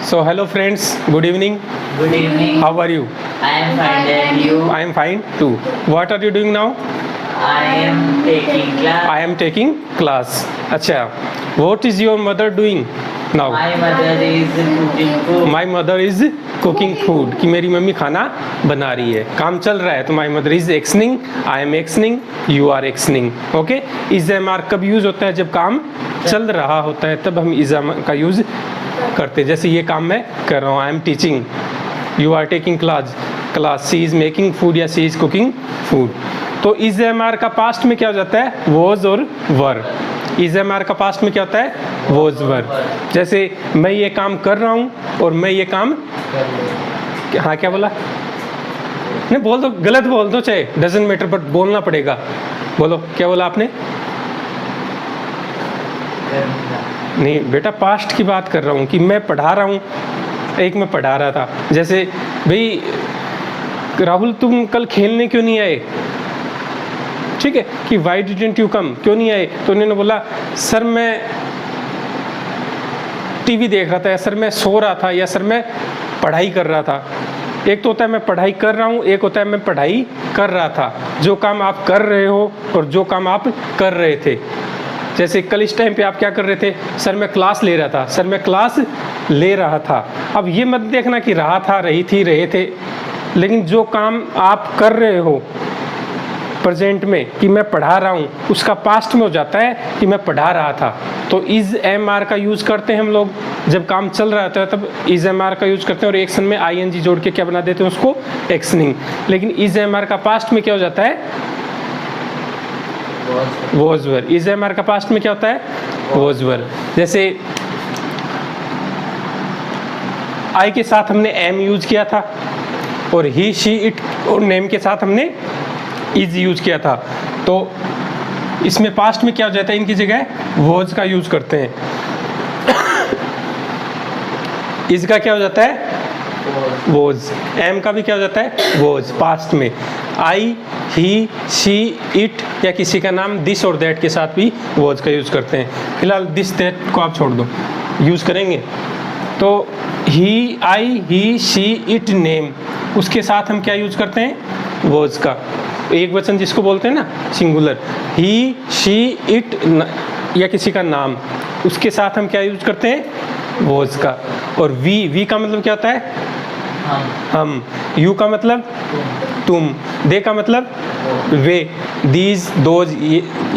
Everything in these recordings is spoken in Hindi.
So hello friends, good evening. Good evening. How are you? I am fine and you? I am fine too. What are you doing now? I am taking class. I am taking class. अच्छा. What is your mother doing now? My mother is cooking food. My mother is cooking food. कि मेरी मम्मी खाना बना रही है. काम चल रहा है तो my mother is actioning. I am actioning. You are actioning. Okay? is MR कब यूज होता है? जब काम चल रहा होता है तब हम is MR का यूज करते हैं. जैसे ये काम मैं कर रहा हूँ. I am teaching. You are taking class. She is making food या she is cooking food. तो is MR का पास्ट में क्या हो जाता है? was और were. is MR का पास्ट में क्या होता है? was were. जैसे मैं ये काम कर रहा हूँ और मैं ये काम, हाँ क्या बोला? नहीं बोल दो, गलत बोल दो चाहे, डजंट मैटर, बट बोलना पड़ेगा. बोलो क्या बोला आपने? नहीं बेटा, पास्ट की बात कर रहा हूँ कि मैं पढ़ा रहा हूँ. एक मैं पढ़ा रहा था. जैसे भाई राहुल तुम कल खेलने क्यों नहीं आए? ठीक है कि वाई डिडंट यू कम, क्यों नहीं आए? तो उन्होंने बोला सर मैं टीवी देख रहा था, या सर मैं सो रहा था, या सर मैं पढ़ाई कर रहा था. एक तो होता है मैं पढ़ाई कर रहा हूँ, एक होता है मैं पढ़ाई कर रहा था. जो काम आप कर रहे हो और जो काम आप कर रहे थे. जैसे कल इस टाइम पे आप क्या कर रहे थे? सर मैं क्लास ले रहा था. सर मैं क्लास ले रहा था. अब ये मत देखना कि रहा था, रही थी, रहे थे, लेकिन जो काम आप कर रहे हो प्रेजेंट में कि मैं पढ़ा रहा हूँ, उसका पास्ट में हो जाता है कि मैं पढ़ा रहा था. तो इज एम आर का यूज़ करते हैं हम लोग. जब काम चल रहा होता है तब इज एम आर का यूज़ करते हैं और एक्शन में आई एन जी जोड़ के क्या बना देते हैं? उसको एक्शनिंग. लेकिन इज एम आर का पास्ट में क्या हो जाता है? was were. Is am are का पास्ट में क्या होता है? was were. जैसे आई के साथ हमने एम यूज किया था और ही शी इट और नेम के साथ हमने इज यूज किया था. तो इसमें पास्ट में क्या हो जाता है? इनकी जगह वॉज का यूज करते हैं. इज का क्या हो जाता है? वॉज. एम का भी क्या हो जाता है? वॉज पास्ट में. आई, ही, शी, इट या किसी का नाम दिस और दैट के साथ भी वॉज का यूज करते हैं. फिलहाल दिस दैट को आप छोड़ दो, यूज करेंगे. तो ही, आई, ही, शी, इट, नेम, उसके साथ हम क्या यूज करते हैं? वॉज का. एक वचन जिसको बोलते हैं ना सिंगुलर, ही, शी, इट या किसी का नाम, उसके साथ हम क्या यूज करते हैं? वॉज का. और वी का मतलब क्या होता है? हम. यू का मतलब तुम. दे का मतलब वे. दीज, दोज,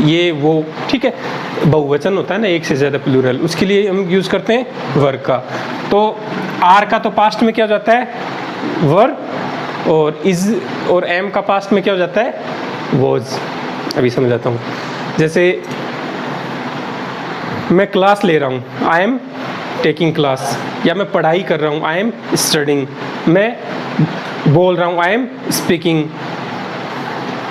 ये वो. ठीक है, बहुवचन होता है ना, एक से ज़्यादा प्लूरल, उसके लिए हम यूज़ करते हैं वर्ग का. तो आर का तो पास्ट में क्या हो जाता है? वर. और इज और एम का पास्ट में क्या हो जाता है? वॉज. अभी समझाता हूँ. जैसे मैं क्लास ले रहा हूँ, आई एम टेकिंग क्लास, या मैं पढ़ाई कर रहा हूँ, आई एम स्टडिंग. मैं बोल रहा हूँ, आई एम स्पीकिंग.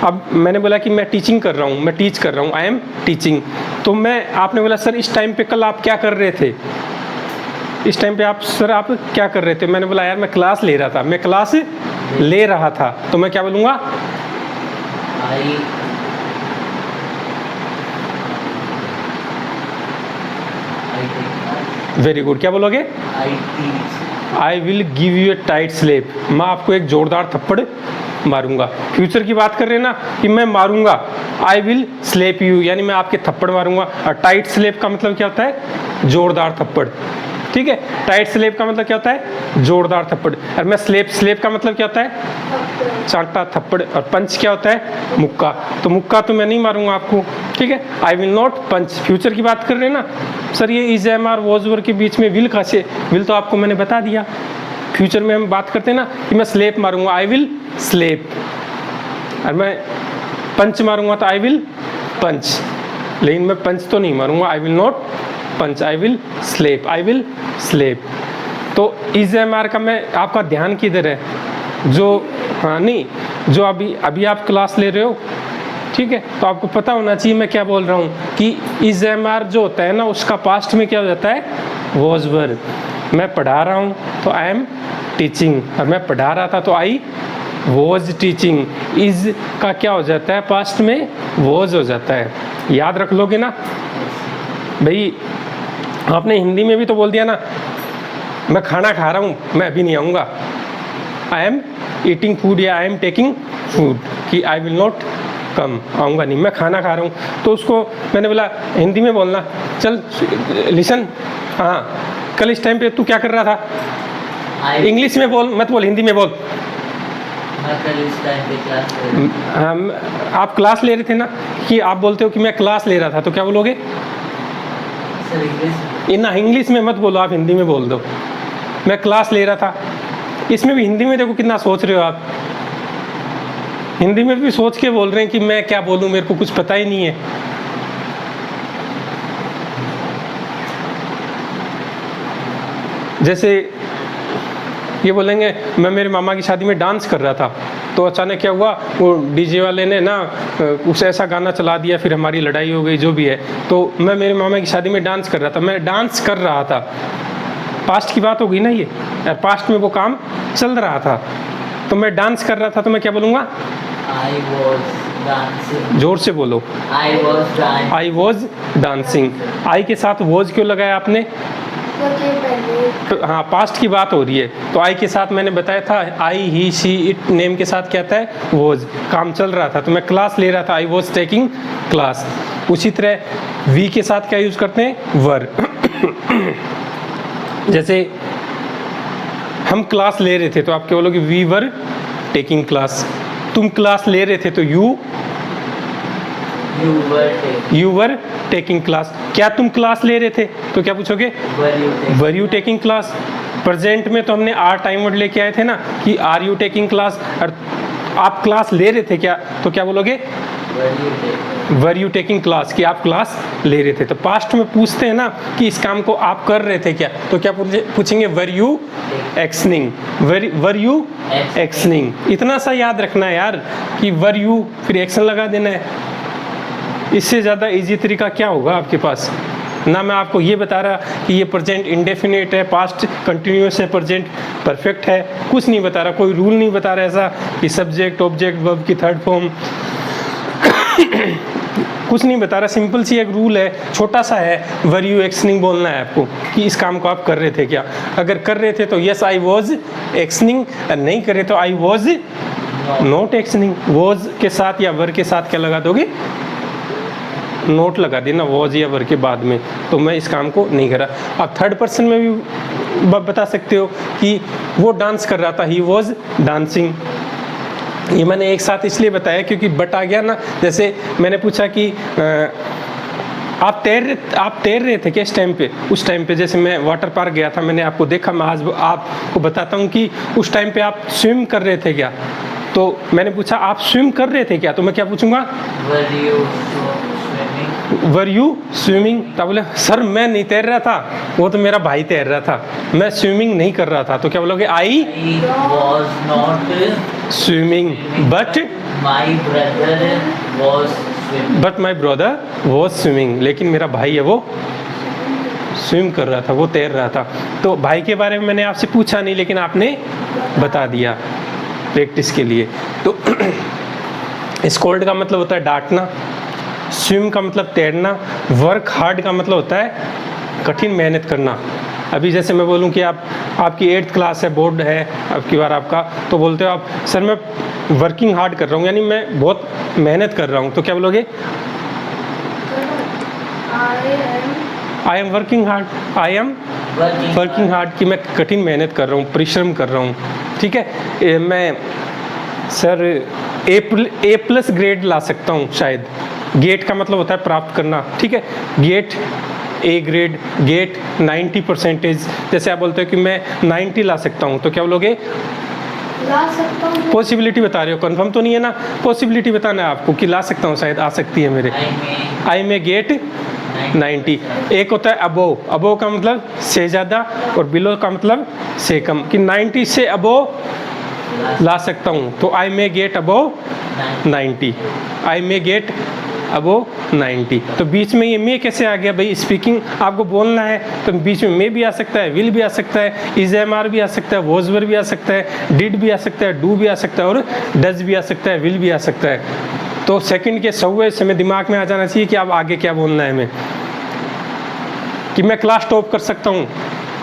अब मैंने बोला कि मैं टीचिंग कर रहा हूँ, मैं टीच कर रहा हूँ, आई एम टीचिंग. तो मैं, आपने बोला सर इस टाइम पे कल आप क्या कर रहे थे? इस टाइम पे आप सर आप क्या कर रहे थे? मैंने बोला यार मैं क्लास ले रहा था. मैं क्लास ले रहा था, तो मैं क्या बोलूँगा? Very good. क्या बोलोगे? I will give you a tight slap. मैं आपको एक जोरदार थप्पड़ मारूंगा. फ्यूचर की बात कर रहे हैं ना कि मैं मारूंगा. आई विल स्लेप यू, यानी मैं आपके थप्पड़ मारूंगा. और टाइट स्लेप का मतलब क्या होता है? जोरदार थप्पड़. ठीक है, टाइट स्लेप का मतलब क्या होता है? जोरदार थप्पड़. और मैं स्लेप का मतलब क्या होता है? चांटा थप्पड़. और पंच क्या होता है? मुक्का. तो मुक्का तो मैं नहीं मारूंगा आपको. ठीक है, I will not punch. Future की बात कर रहे हैं ना सर, ये is am are was were के बीच में विल कहाँ से? विल तो आपको मैंने बता दिया. फ्यूचर में हम बात करते हैं ना कि मैं स्लेप मारूंगा, आई विल स्लेप. और मैं पंच मारूंगा तो आई विल पंच. लेकिन मैं पंच तो नहीं मारूंगा, I will not punch, I will slap. I will slap. तो इज एम आर का मैं, आपका ध्यान किधर है? जो, हाँ नहीं, जो अभी आप क्लास ले रहे हो, ठीक है, तो आपको पता होना चाहिए मैं क्या बोल रहा हूँ कि इज एम आर जो होता है ना, उसका पास्ट में क्या हो जाता है? Was were. मैं पढ़ा रहा हूँ तो आई एम टीचिंग. और मैं पढ़ा रहा था तो आई वॉज टीचिंग. इज का क्या हो जाता है? पास्ट में वॉज हो जाता है. याद रख लोगे ना भाई? आपने हिंदी में भी तो बोल दिया ना मैं खाना खा रहा हूँ, मैं अभी नहीं आऊँगा। आई एम ईटिंग फूड या आई एम टेकिंग फूड, कि आई विल नॉट कम, आऊँगा नहीं, मैं खाना खा रहा हूँ। तो उसको मैंने बोला हिंदी में बोलना, चल लिसन, हाँ कल इस टाइम पे तू क्या कर रहा था? इंग्लिश में बोल, मत बोल, हिंदी में बोल। मैं कल इस टाइम पे क्लास ले रहा था। आप क्लास ले रहे थे ना, कि आप बोलते हो कि मैं क्लास ले रहा था, तो क्या बोलोगे? सर इंग्लिश ना इंग्लिश में मत बोलो, आप हिंदी में बोल दो, मैं क्लास ले रहा था। इसमें भी हिंदी में देखो कितना सोच रहे हो आप, हिंदी में भी सोच के बोल रहे हैं कि मैं क्या बोलूं, मेरे को कुछ पता ही नहीं है। जैसे ये बोलेंगे मैं मेरे मामा की शादी में डांस कर रहा था, तो अचानक क्या हुआ, वो डीजे वाले ने ना कुछ ऐसा गाना चला दिया, फिर हमारी लड़ाई हो गई, जो भी है। तो मैं मेरे मामा की शादी में डांस कर रहा था, मैं डांस कर रहा था, पास्ट की बात हो गई ना ये, पास्ट में वो काम चल रहा था, तो मैं डांस कर रहा था, तो मैं क्या बोलूँगा? I was dancing. जोर से बोलो। I was dancing. I was dancing. I के साथ वॉज क्यों लगाया आपने? तो हाँ, पास्ट की बात हो रही है, तो आई के साथ मैंने बताया था, आई ही शी इट नेम के साथ क्या आता है? वॉज, काम चल रहा था, तो मैं क्लास ले रहा था, आई वॉज टेकिंग क्लास। उसी तरह वी के साथ क्या यूज़ करते हैं? वर। जैसे हम क्लास ले रहे थे, तो आप क्या बोलोगे? We were taking class. तुम क्लास ले रहे थे, तो यू वर टेकिंग क्लास। क्या तुम क्लास ले रहे थे, तो क्या पूछोगे? Were you taking class. Present में तो हमने आर टाइम वर्ड लेके आए थे ना, कि आर यू टेकिंग क्लास, और आप क्लास ले रहे थे क्या, तो क्या बोलोगे? वर यू टेकिंग क्लास, कि आप क्लास ले रहे थे। तो पास्ट में पूछते हैं ना कि इस काम को आप कर रहे थे क्या, तो क्या पूछेंगे? Were you actioning, were you actioning. इतना सा याद रखना है यार, कि वर यू फिर एक्शन लगा देना है। इससे ज़्यादा इजी तरीका क्या होगा आपके पास? ना मैं आपको ये बता रहा कि ये प्रेजेंट इंडेफिनिट है, पास्ट कंटिन्यूअस है, प्रेजेंट परफेक्ट है, कुछ नहीं बता रहा, कोई रूल नहीं बता रहा ऐसा कि सब्जेक्ट ऑब्जेक्ट वर्ब की थर्ड फॉर्म कुछ नहीं बता रहा। सिंपल सी एक रूल है, छोटा सा है, वर यू एक्शनिंग बोलना है आपको, कि इस काम को आप कर रहे थे क्या। अगर कर रहे थे तो यस आई वॉज एक्शनिंग, नहीं कर रहे तो आई वॉज नॉट एक्शनिंग। वॉज के साथ या वर के साथ क्या लगा दोगे? नोट लगा देना, वॉज या वर के बाद में, तो मैं इस काम को नहीं करा। आप थर्ड पर्सन में भी बता सकते हो कि वो डांस कर रहा था, ही वॉज डांसिंग। ये मैंने एक साथ इसलिए बताया क्योंकि बट आ गया ना। जैसे मैंने पूछा कि आप तैर रहे थे क्या इस टाइम पे? उस टाइम पे जैसे मैं वाटर पार्क गया था, मैंने आपको देखा, मैं आज आपको बताता हूँ कि उस टाइम पे आप स्विम कर रहे थे क्या। तो मैंने पूछा आप स्विम कर रहे थे क्या, तो मैं क्या पूछूंगा? Were you swimming. तब बोले सर मैं नहीं तैर रहा था, वो तो मेरा भाई तैर रहा था, मैं स्विमिंग नहीं कर रहा था। तो क्या बोलोगे? आई was not swimming but my brother was swimming. But my brother was swimming. लेकिन मेरा भाई है वो स्विम कर रहा था, वो तैर रहा था। तो भाई के बारे में मैंने आपसे पूछा नहीं, लेकिन आपने बता दिया प्रैक्टिस के लिए। तो स्कोल्ड का मतलब होता है डांटना, स्विम का मतलब तैरना, वर्क हार्ड का मतलब होता है कठिन मेहनत करना। अभी जैसे मैं बोलूं कि आपकी 8th क्लास है, बोर्ड है अब की बार आपका, तो बोलते हो आप सर मैं वर्किंग हार्ड कर रहा हूँ, यानी मैं बहुत मेहनत कर रहा हूँ, तो क्या बोलोगे? I am working hard, I am working hard, कि मैं कठिन मेहनत कर रहा हूँ, परिश्रम कर रहा हूँ। ठीक है, मैं सर ए प्लस ग्रेड ला सकता हूँ शायद। गेट का मतलब होता है प्राप्त करना, ठीक है, गेट ए ग्रेड, गेट 90%। जैसे आप बोलते हो कि मैं 90 ला सकता हूँ, तो क्या बोलोगे? ला सकता हूँ। पॉसिबिलिटी बता रहे हो, कंफर्म तो नहीं है ना, पॉसिबिलिटी बताना है आपको कि ला सकता हूँ, शायद आ सकती है मेरे। आई में गेट 90। एक होता है अबोव, अबोव का मतलब से ज़्यादा, और बिलो का मतलब से कम, कि 90 से अबोव ला सकता हूँ, तो आई मे गेट अबोव 90, आई मे गेट अबोव 90। तो बीच में ये मे कैसे आ गया भाई? स्पीकिंग आपको बोलना है, तो बीच में मे भी आ सकता है, विल भी आ सकता है, इज एम आर भी आ सकता है, वॉज वर भी आ सकता है, डिड भी आ सकता है, डू भी आ सकता है, और डज भी आ सकता है, विल भी आ सकता है। तो सेकंड के 100वें समय दिमाग में आ जाना चाहिए कि अब आगे क्या बोलना है हमें, कि मैं क्लास टॉप कर सकता हूँ,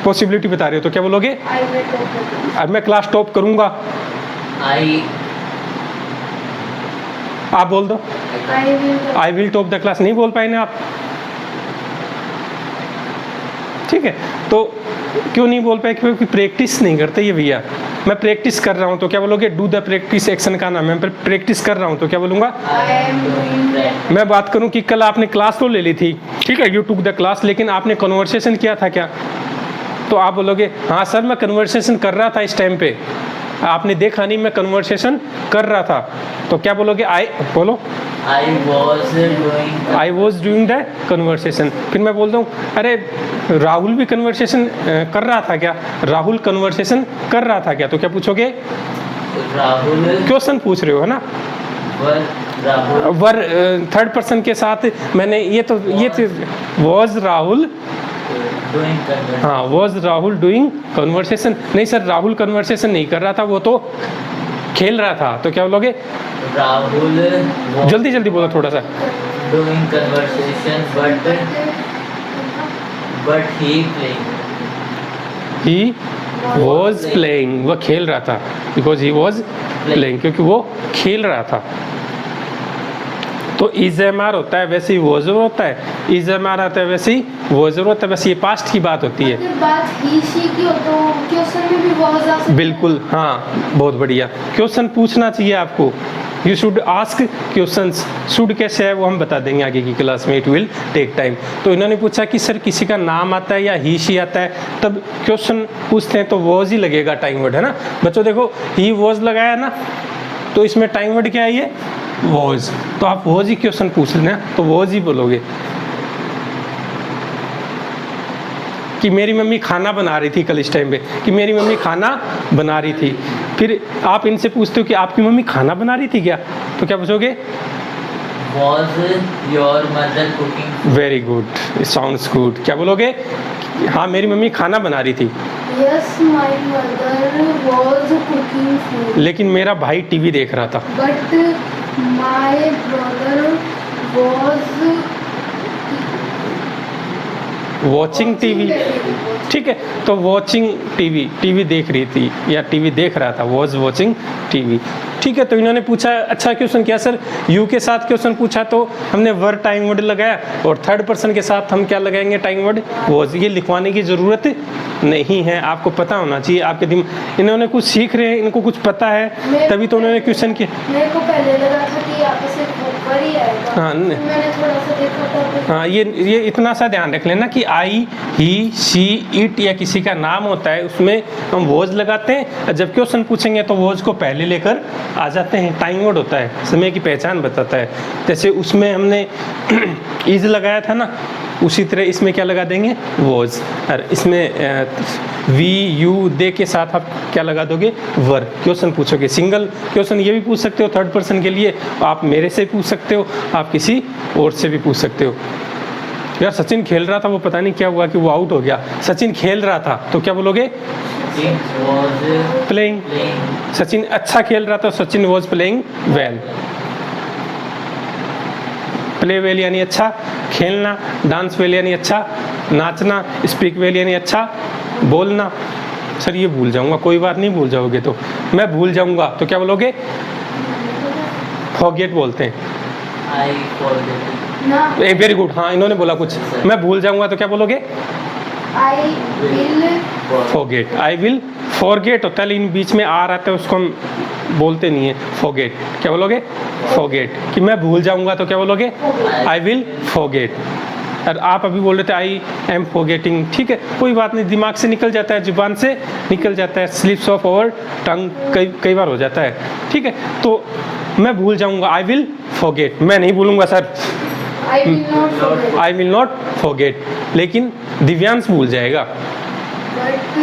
पॉसिबिलिटी बता रहे हो तो क्या बोलोगे? I will top the class. अब मैं क्लास टॉप करूंगा, I आप बोल दो। I will. I will top the class नहीं बोल पाए ना आप, ठीक है। तो क्यों नहीं बोल पाए? क्योंकि प्रैक्टिस नहीं करते ये भैया। मैं प्रैक्टिस कर रहा हूँ तो क्या बोलोगे? डू द प्रैक्टिस एक्शन का नाम है। मैं प्रैक्टिस कर रहा हूँ तो क्या बोलूँगा? I am doing that. मैं बात करूं कि कल आपने क्लास तो ले ली थी, ठीक है, यू टुक द क्लास, लेकिन आपने कन्वर्सेशन किया था क्या? तो आप बोलोगे हाँ सर मैं कन्वर्सेशन कर रहा था इस टाइम पे। आपने देखा नहीं मैं कन्वर्सेशन कर रहा था, तो क्या बोलोगे? आई बोलो, I was doing. I was doing the conversation. फिर मैं बोलता हूँ अरे राहुल भी कन्वर्सेशन कर रहा था क्या? राहुल कन्वर्सेशन कर रहा था क्या? तो क्या पूछोगे? Rahul क्वेश्चन पूछ रहे हो है ना। were Rahul were third person के साथ मैंने ये वॉज राहुल, doing conversation. हाँ वॉज राहुल डूइंग कन्वर्सेशन। नहीं सर राहुल कन्वर्सेशन नहीं कर रहा था, वो तो खेल रहा था। तो क्या बोलोगे? Rahul was जल्दी जल्दी बोलो थोड़ा सा। doing conversation, but he playing. He was playing, वह खेल रहा था। बिकॉज ही वॉज प्लेइंग, क्योंकि वो खेल रहा था। तो इज एम आर होता है वैसे ही वॉजर होता है, इज एम आर आता है वैसे ही वॉजर होता है। बस ये पास्ट की बात होती है। अगर बात ही शी की हो तो क्वेश्चन में भी बहुत आ सकता है। बिल्कुल हाँ, बहुत बढ़िया। क्वेश्चन पूछना चाहिए आपको। You should ask questions. Should कैसे है वो हम बता देंगे आगे की क्लास में, इट विल टेक टाइम। तो इन्होंने पूछा कि सर किसी का नाम आता है या ही शी आता है, तब क्वेश्चन पूछते हैं तो वॉज ही लगेगा टाइम वर्ड, है ना बच्चों। देखो ही वॉज लगाया ना, तो इसमें टाइम वर्ड क्या है? ये वॉज। तो आप वॉज ही क्वेश्चन पूछ लेना, तो वॉज ही बोलोगे कि मेरी मम्मी खाना बना रही थी कल इस टाइम पे, कि मेरी मम्मी खाना बना रही थी। फिर आप इनसे पूछते हो कि आपकी मम्मी खाना बना रही थी क्या? तो क्या पूछोगे? Was your mother cooking? Very good, it sounds good. क्या बोलोगे? हाँ मेरी मम्मी खाना बना रही थी, yes my mother was cooking food, लेकिन मेरा भाई टीवी देख रहा था। But my brother was watching TV, ठीक है। तो वॉचिंग टीवी, टीवी देख रही थी या टीवी देख रहा था, वॉज वॉचिंग टीवी, ठीक है। तो इन्होंने पूछा, अच्छा क्वेश्चन किया सर। यू के साथ क्वेश्चन पूछा तो हमने वर टाइम वर्ड लगाया, और थर्ड पर्सन के साथ हम क्या लगाएंगे? Time word was. ये लिखवाने की ज़रूरत नहीं है, आपको पता होना चाहिए। आपके दिमाग, इन्होंने कुछ सीख रहे हैं, इनको कुछ पता है, तभी तो उन्होंने क्वेश्चन किया। मेरे को पहले लगा था कि यहाँ पे सिर्फ ऊपर ही आएगा। हाँ, फिर मैंने थोड़ा सा देखा था तो हाँ, ये इतना सा ध्यान रख लेना कि आई, ही, शी, इट या किसी का नाम होता है उसमें हम वॉज लगाते हैं। जब क्वेश्चन पूछेंगे तो वॉज को पहले लेकर आ जाते हैं। टाइम वर्ड होता है, समय की पहचान बताता है। जैसे उसमें हमने इज लगाया था ना, उसी तरह इसमें क्या लगा देंगे? वॉज। और इसमें वी, यू, दे के साथ आप क्या लगा दोगे? वर। क्वेश्चन पूछोगे, सिंगल क्वेश्चन ये भी पूछ सकते हो थर्ड पर्सन के लिए, आप मेरे से पूछ सकते हो, आप किसी और से भी पूछ सकते हो। यार सचिन खेल रहा था, वो पता नहीं क्या हुआ कि वो आउट हो गया। सचिन खेल रहा था तो क्या बोलोगे? Sachin was playing. playing. Sachin अच्छा खेल रहा था, Sachin was playing well. Play well यानी अच्छा, खेलना, डांस वेल यानी अच्छा, नाचना, स्पीक वेल यानी अच्छा, बोलना। सर ये भूल जाऊंगा, कोई बात नहीं, भूल जाओगे तो मैं भूल जाऊंगा तो क्या बोलोगे? फॉरगेट बोलते हैं। I forget. ना वेरी गुड, हाँ इन्होंने बोला कुछ, मैं भूल जाऊंगा तो क्या बोलोगे? I will forget. I will forget होता है, लेकिन बीच में आ रहता है, उसको हम बोलते नहीं है। फॉरगेट, क्या बोलोगे? फॉरगेट। कि मैं भूल जाऊंगा तो क्या बोलोगे? I will forget. और आप अभी बोल रहे थे आई एम फॉरगेटिंग, ठीक है, कोई बात नहीं, दिमाग से निकल जाता है, जुबान से निकल जाता है, स्लिप्स ऑफ आवर टंग कई बार हो जाता है, ठीक है। तो मैं भूल जाऊंगा, आई विल फॉरगेट। मैं नहीं भूलूंगा sir, I will not forget, I will not forget, लेकिन दिव्यांश भूल जाएगा। But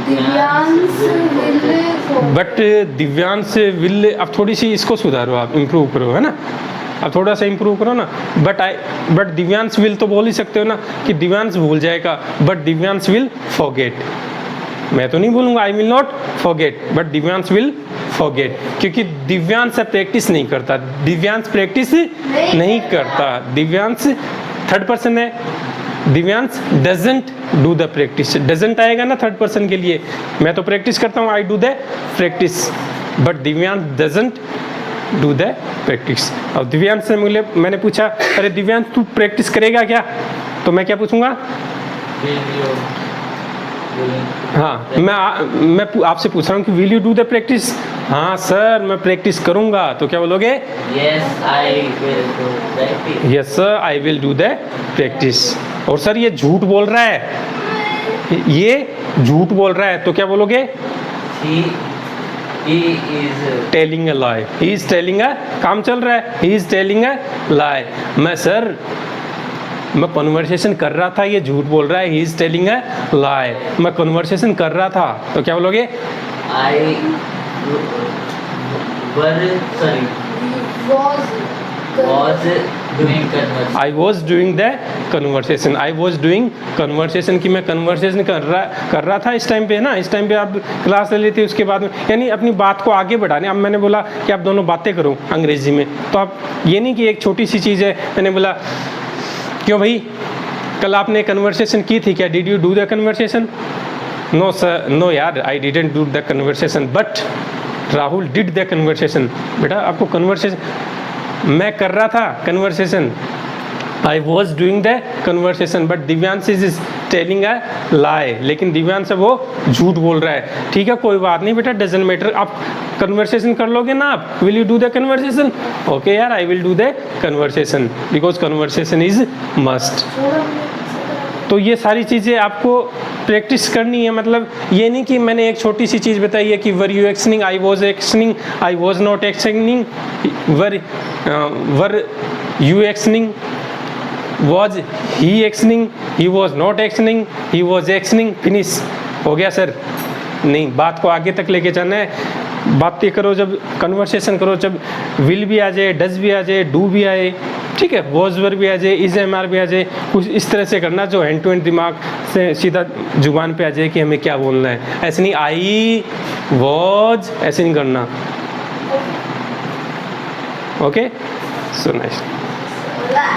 Divyansh will forget, but Divyansh will, अब थोड़ी सी इसको सुधारो, आप इम्प्रूव करो, है ना, अब थोड़ा सा इम्प्रूव करो ना। बट दिव्यांश विल तो बोल ही सकते हो ना कि दिव्यांश भूल जाएगा, बट दिव्यांश विल फॉरगेट। मैं तो नहीं बोलूँगा आई will not forget, but Divyansh will forget, क्योंकि दिव्यांश प्रैक्टिस नहीं करता, दिव्यांश प्रैक्टिस नहीं करता। दिव्यांश थर्ड पर्सन है, Divyansh doesn't do the practice. Doesn't आएगा ना थर्ड पर्सन के लिए, मैं तो प्रैक्टिस करता हूँ, I do the practice, but Divyansh doesn't do the practice. और दिव्यांश से मैंने पूछा, अरे दिव्यांश तू प्रैक्टिस करेगा क्या, तो मैं क्या पूछूंगा? हाँ, मैं आपसे पूछ रहा हूँ कि will you do the practice? हाँ सर मैं प्रैक्टिस करूँगा, तो क्या बोलोगे? Yes, I will do practice. Yes sir I will do the practice. और सर ये झूठ बोल रहा है, ये झूठ बोल रहा है, तो क्या बोलोगे? He is telling a lie, he is telling अ, काम चल रहा है, ही इज टेलिंग अ लाई। मैं कन्वर्सेशन कर रहा था, ये झूठ बोल रहा है, ही इज टेलिंग अ लाई। मैं कन्वर्सेशन कर रहा था, तो क्या बोलोगे? I was doing conversation. I was doing the conversation, I was doing conversation की मैं कन्वर्सेशन कर रहा था इस टाइम पे, है ना। इस टाइम पे आप क्लास ले लेते उसके बाद में, यानी अपनी बात को आगे बढ़ाने। अब मैंने बोला कि आप दोनों बातें करो अंग्रेजी में, तो आप ये नहीं कि एक छोटी सी चीज़ है, मैंने बोला क्यों भाई कल आपने कन्वर्सेशन की थी क्या, did you do the conversation? No sir, no यार I didn't do the conversation, but Rahul did the conversation. बेटा आपको कन्वर्सेशन, मैं कर रहा था conversation, I was doing the conversation, but Divyansh is telling a lie, लेकिन दिव्यांश वो झूठ बोल रहा है। ठीक है कोई बात नहीं बेटा, डजंट मैटर, आप कन्वर्सेशन कर लोगे ना आप, will you do the conversation? Okay यार I will do the conversation because conversation is must. तो ये सारी चीज़ें आपको प्रैक्टिस करनी है, मतलब ये नहीं कि मैंने एक छोटी सी चीज़ बताई है कि were you actioning, I was actioning, I was not actioning, were you actioning, was he actioning, he was not actioning, he was actioning, finish हो गया सर। नहीं, बात को आगे तक लेके जाना है। बातें करो, जब कन्वर्सेशन करो, जब विल भी आ जाए, डज भी आ जाए, डू भी आए, ठीक है, वॉज वर भी आ जाए, इज एम आर भी आ जाए, कुछ इस तरह से करना जो हैंड टू हैंड दिमाग से सीधा जुबान पे आ जाए कि हमें क्या बोलना है। ऐसे नहीं आई वॉज, ऐसे नहीं करना। Okay, so nice.